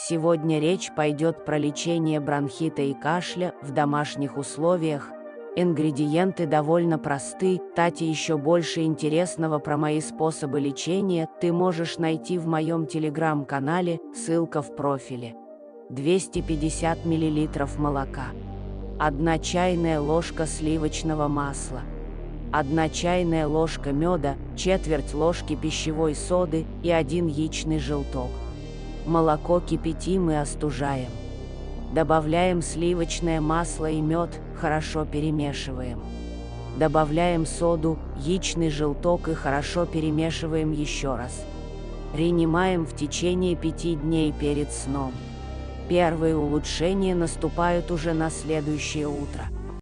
Сегодня речь пойдет про лечение бронхита и кашля в домашних условиях. Ингредиенты довольно просты. Кстати, еще больше интересного про мои способы лечения ты можешь найти в моем телеграм-канале, ссылка в профиле. 250 мл молока, 1 чайная ложка сливочного масла, 1 чайная ложка меда, четверть ложки пищевой соды и 1 яичный желток. Молоко кипятим и остужаем. Добавляем сливочное масло и мед, хорошо перемешиваем. Добавляем соду, яичный желток и хорошо перемешиваем еще раз. Принимаем в течение 5 дней перед сном. Первые улучшения наступают уже на следующее утро.